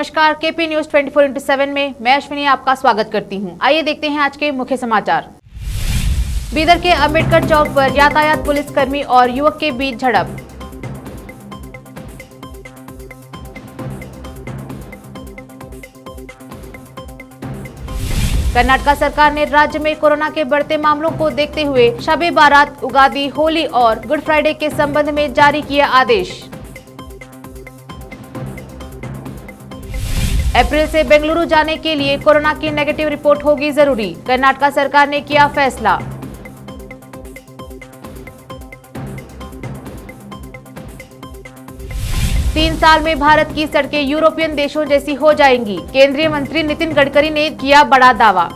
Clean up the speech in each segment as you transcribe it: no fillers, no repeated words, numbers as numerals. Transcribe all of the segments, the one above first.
नमस्कार, KP news 24/7 में मैं अश्विनी आपका स्वागत करती हूं। आइए देखते हैं आज के मुख्य समाचार। बीदर के अंबेडकर चौक पर यातायात पुलिसकर्मी और युवक के बीच झड़प। कर्नाटक सरकार ने राज्य में कोरोना के बढ़ते मामलों को देखते हुए शब-ए बारात, उगादी, होली और गुड फ्राइडे के संबंध में जारी किया आदेश। अप्रैल से बेंगलुरु जाने के लिए कोरोना की नेगेटिव रिपोर्ट होगी जरूरी, कर्नाटक सरकार ने किया फैसला। तीन साल में भारत की सड़कें यूरोपियन देशों जैसी हो जाएंगी, केंद्रीय मंत्री नितिन गडकरी ने किया बड़ा दावा।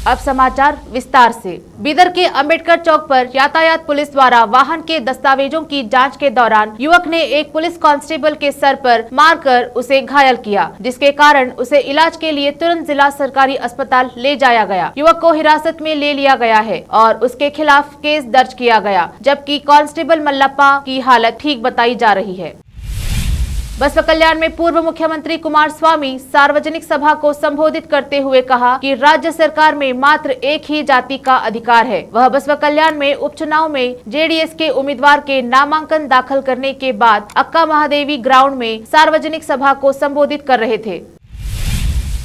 अब समाचार विस्तार से। बीदर के अंबेडकर चौक पर यातायात पुलिस द्वारा वाहन के दस्तावेजों की जांच के दौरान युवक ने एक पुलिस कांस्टेबल के सर पर मारकर उसे घायल किया, जिसके कारण उसे इलाज के लिए तुरंत जिला सरकारी अस्पताल ले जाया गया। युवक को हिरासत में ले लिया गया है और उसके खिलाफ केस दर्ज किया गया, जबकि कांस्टेबल मल्लप्पा की हालत ठीक बताई जा रही है। बसपा कल्याण में पूर्व मुख्यमंत्री कुमारस्वामी सार्वजनिक सभा को संबोधित करते हुए कहा कि राज्य सरकार में मात्र एक ही जाति का अधिकार है। वह बसपा कल्याण में उपचुनाव में जेडीएस के उम्मीदवार के नामांकन दाखिल करने के बाद अक्का महादेवी ग्राउंड में सार्वजनिक सभा को संबोधित कर रहे थे।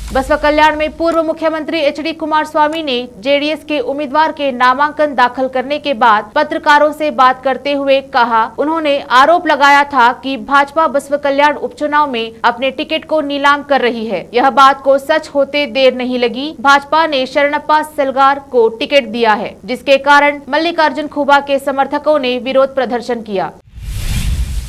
बसपा कल्याण में पूर्व मुख्यमंत्री एचडी कुमारस्वामी ने जेडीएस के उम्मीदवार के नामांकन दाखिल करने के बाद पत्रकारों से बात करते हुए कहा, उन्होंने आरोप लगाया था कि भाजपा बसपा कल्याण उपचुनाव में अपने टिकट को नीलाम कर रही है। यह बात को सच होते देर नहीं लगी। भाजपा ने शरणप्पा सलगार को टिकट दिया है, जिसके कारण मल्लिकार्जुन खुबा के समर्थकों ने विरोध प्रदर्शन किया।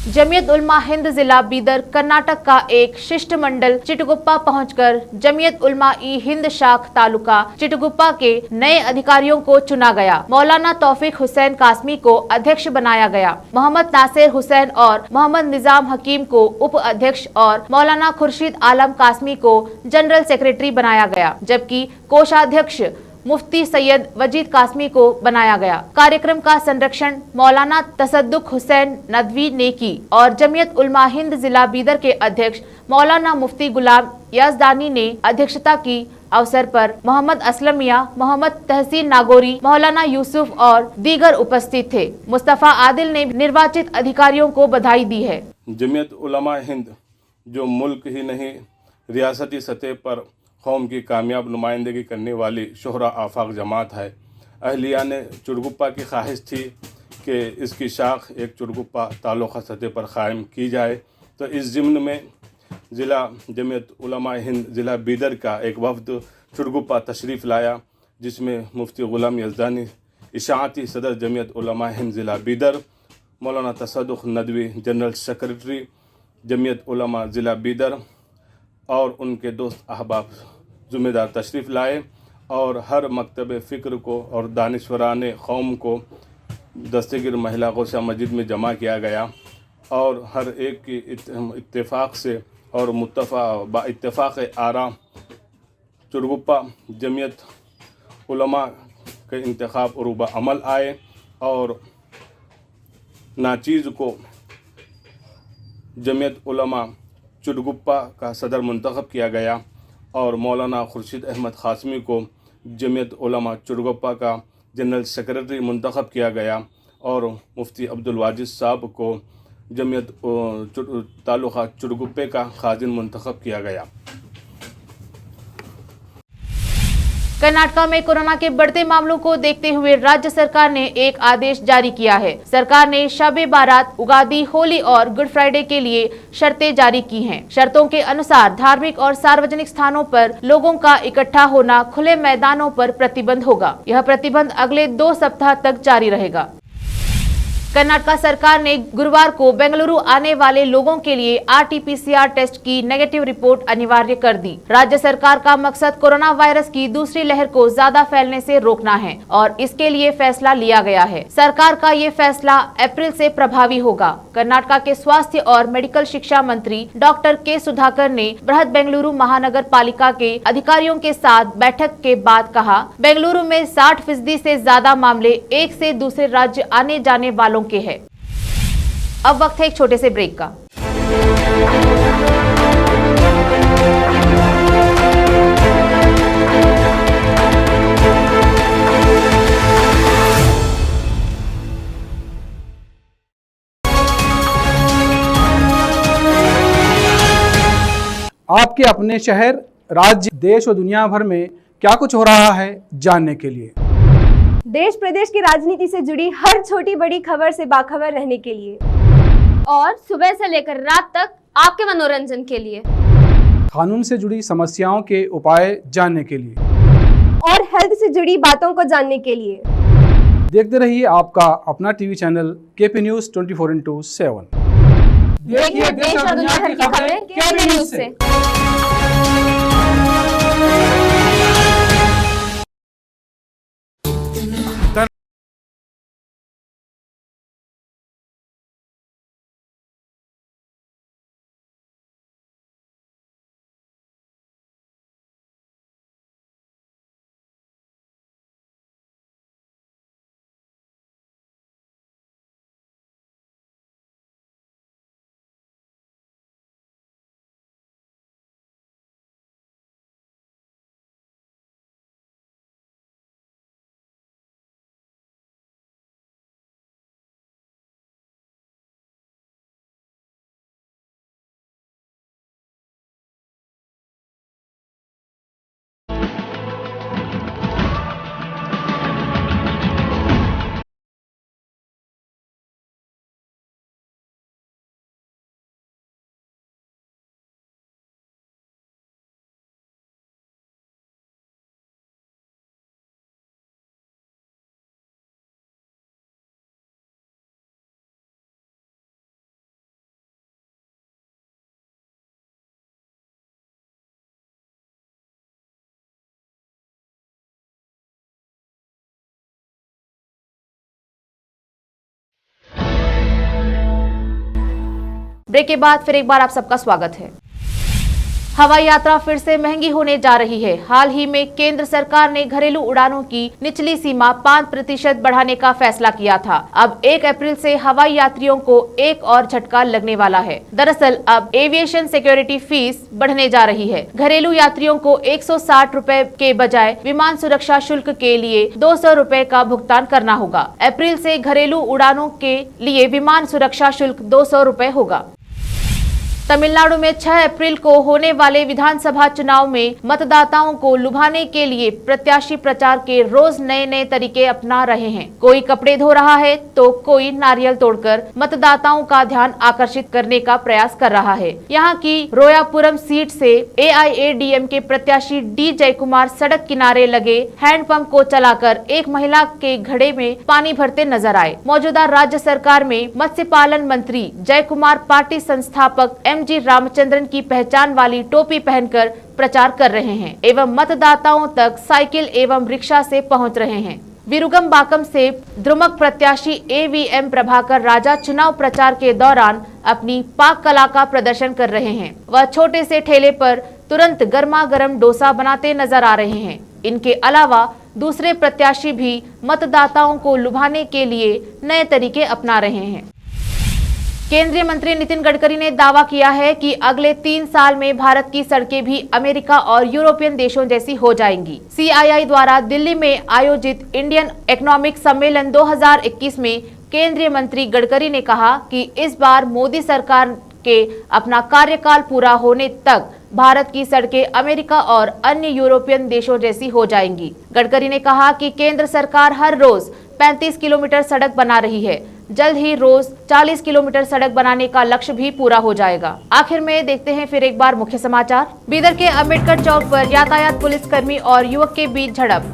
जमीयत उलमा हिंद जिला बीदर कर्नाटक का एक शिष्टमंडल चिटगुप्पा पहुंचकर जमीयत उलमा ई हिंद शाख तालुका चिटगुप्पा के नए अधिकारियों को चुना गया। मौलाना तौफीक हुसैन कासमी को अध्यक्ष बनाया गया। मोहम्मद नासिर हुसैन और मोहम्मद निजाम हकीम को उप अध्यक्ष और मौलाना खुर्शीद आलम कासमी को जनरल सेक्रेटरी बनाया गया, जबकि कोषाध्यक्ष मुफ्ती सैयद वजीद कासमी को बनाया गया। कार्यक्रम का संरक्षण मौलाना तसद्दुक हुसैन नदवी ने की और जमीयत उलमा हिंद जिला बीदर के अध्यक्ष मौलाना मुफ्ती गुलाम याजदानी ने अध्यक्षता की। अवसर पर मोहम्मद असलम मियां, मोहम्मद तहसीन नागोरी, मौलाना यूसुफ और दीगर उपस्थित थे। मुस्तफा आदिल ने निर्वाचित अधिकारियों को बधाई दी है। जमीयत उलमा हिंद जो मुल्क ही नहीं रियासती सतह पर कौम की कामयाब नुमाइंदगी करने वाली शोहरा आफाक जमात है। अहलिया ने चुड़गुप्पा की ख्वाहिश थी कि इसकी शाख एक चुड़गुप्पा तालुका सतह पर कायम की जाए, तो इस ज़िम्न में ज़िला जमीयत उलमा हिंद ज़िला बीदर का एक वफ़द चुड़गुप्पा तशरीफ़ लाया, जिसमें मुफ्ती गुलाम यज़दानी इशाअती सदर जमीयत उलमा हिंद ज़िला बीदर, मौलाना तसद्दुक नदवी जनरल सेक्रेटरी जमीयत उलमा ज़िला बीदर और उनके दोस्त अहबाब ज़िम्मेदार तशरीफ़ लाए और हर मकतब फ़िक्र को और दानिश्वरान कौम को दस्तगीर महिला गौसा मस्जिद में जमा किया गया और हर एक की इत्तेफाक से और इत्तेफाक आरा चुड़गुप्पा जमीयत उलमा के इंतखाब उरूबा अमल आए और नाचीज़ को जमीयत उलमा चुड़गुप्पा का सदर मुंतखब किया गया और मौलाना खुर्शीद अहमद कासमी को जमीयत उलमा चुड़गुप्पा का जनरल सेक्रेटरी मुंतखब किया गया और मुफ्ती अब्दुल वाजिद साहब को जमीयत तालुका चुड़गुप्पे का खाजिन मुंतखब किया गया। कर्नाटक में कोरोना के बढ़ते मामलों को देखते हुए राज्य सरकार ने एक आदेश जारी किया है। सरकार ने शब-ए बारात, उगादी, होली और गुड फ्राइडे के लिए शर्तें जारी की हैं। शर्तों के अनुसार धार्मिक और सार्वजनिक स्थानों पर लोगों का इकट्ठा होना, खुले मैदानों पर प्रतिबंध होगा। यह प्रतिबंध अगले 2 सप्ताह तक जारी रहेगा। कर्नाटक सरकार ने गुरुवार को बेंगलुरु आने वाले लोगों के लिए RT-PCR टेस्ट की नेगेटिव रिपोर्ट अनिवार्य कर दी। राज्य सरकार का मकसद कोरोना वायरस की दूसरी लहर को ज्यादा फैलने से रोकना है और इसके लिए फैसला लिया गया है। सरकार का ये फैसला अप्रैल से प्रभावी होगा। कर्नाटक के स्वास्थ्य और मेडिकल शिक्षा मंत्री डॉक्टर के सुधाकर ने बृहद बेंगलुरु महानगर पालिका के अधिकारियों के साथ बैठक के बाद कहा, बेंगलुरु में 60% से ज्यादा मामले एक से दूसरे राज्य आने जाने वालों के हैं। अब वक्त है एक छोटे से ब्रेक का। आपके अपने शहर, राज्य, देश और दुनिया भर में क्या कुछ हो रहा है जानने के लिए, देश प्रदेश की राजनीति से जुड़ी हर छोटी बड़ी खबर से बाखबर रहने के लिए और सुबह से लेकर रात तक आपके मनोरंजन के लिए, कानून से जुड़ी समस्याओं के उपाय जानने के लिए और हेल्थ से जुड़ी बातों को जानने के लिए देखते रहिए आपका अपना टीवी चैनल KP News 24/7। देखिए देश और दुनिया भर की खबरें KP न्यूज़ से। ब्रेक के बाद फिर एक बार आप सबका स्वागत है। हवाई यात्रा फिर से महंगी होने जा रही है। हाल ही में केंद्र सरकार ने घरेलू उड़ानों की निचली सीमा 5% बढ़ाने का फैसला किया था। अब 1 अप्रैल से हवाई यात्रियों को एक और झटका लगने वाला है। दरअसल अब एविएशन सिक्योरिटी फीस बढ़ने जा रही है। घरेलू यात्रियों को 160 रुपए के बजाय विमान सुरक्षा शुल्क के लिए 200 रुपए का भुगतान करना होगा। अप्रैल से घरेलू उड़ानों के लिए विमान सुरक्षा शुल्क 200 रुपए होगा। तमिलनाडु में 6 अप्रैल को होने वाले विधानसभा चुनाव में मतदाताओं को लुभाने के लिए प्रत्याशी प्रचार के रोज नए नए तरीके अपना रहे हैं। कोई कपड़े धो रहा है तो कोई नारियल तोड़कर मतदाताओं का ध्यान आकर्षित करने का प्रयास कर रहा है। यहाँ की रोयापुरम सीट से AIADMK प्रत्याशी D जयकुमार सड़क किनारे लगे हैंडपंप को चलाकर एक महिला के घड़े में पानी भरते नजर आए। मौजूदा राज्य सरकार में मत्स्य पालन मंत्री जयकुमार पार्टी संस्थापक MG रामचंद्रन की पहचान वाली टोपी पहनकर प्रचार कर रहे हैं एवं मतदाताओं तक साइकिल एवं रिक्शा से पहुंच रहे हैं। विरुगम बाकम से द्रुमक प्रत्याशी AVM प्रभाकर राजा चुनाव प्रचार के दौरान अपनी पाक कला का प्रदर्शन कर रहे हैं। वह छोटे से ठेले पर तुरंत गर्मा गर्म डोसा बनाते नजर आ रहे हैं। इनके अलावा दूसरे प्रत्याशी भी मतदाताओं को लुभाने के लिए नए तरीके अपना रहे हैं। केंद्रीय मंत्री नितिन गडकरी ने दावा किया है कि अगले 3 साल में भारत की सड़कें भी अमेरिका और यूरोपियन देशों जैसी हो जाएंगी। CII द्वारा दिल्ली में आयोजित इंडियन इकोनॉमिक सम्मेलन 2021 में केंद्रीय मंत्री गडकरी ने कहा कि इस बार मोदी सरकार के अपना कार्यकाल पूरा होने तक भारत की सड़कें अमेरिका और अन्य यूरोपियन देशों जैसी हो जाएंगी। गडकरी ने कहा कि केंद्र सरकार हर रोज 35 किलोमीटर सड़क बना रही है। जल्द ही रोज 40 किलोमीटर सड़क बनाने का लक्ष्य भी पूरा हो जाएगा। आखिर में देखते हैं फिर एक बार मुख्य समाचार। बीदर के अंबेडकर चौक पर यातायात पुलिसकर्मी और युवक के बीच झड़प।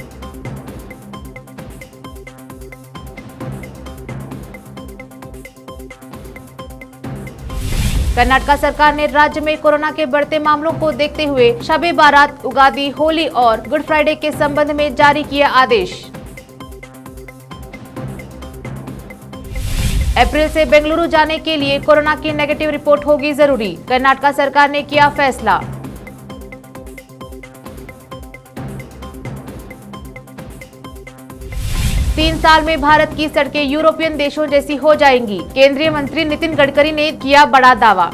कर्नाटक सरकार ने राज्य में कोरोना के बढ़ते मामलों को देखते हुए शबे बारात, उगादी, होली और गुड फ्राइडे के संबंध में जारी किया आदेश। अप्रैल से बेंगलुरु जाने के लिए कोरोना की नेगेटिव रिपोर्ट होगी जरूरी, कर्नाटक सरकार ने किया फैसला। तीन साल में भारत की सड़कें यूरोपियन देशों जैसी हो जाएंगी, केंद्रीय मंत्री नितिन गडकरी ने किया बड़ा दावा।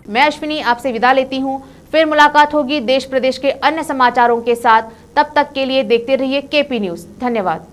मैं अश्विनी आपसे विदा लेती हूं, फिर मुलाकात होगी देश प्रदेश के अन्य समाचारों के साथ। तब तक के लिए देखते रहिए केपी न्यूज। धन्यवाद।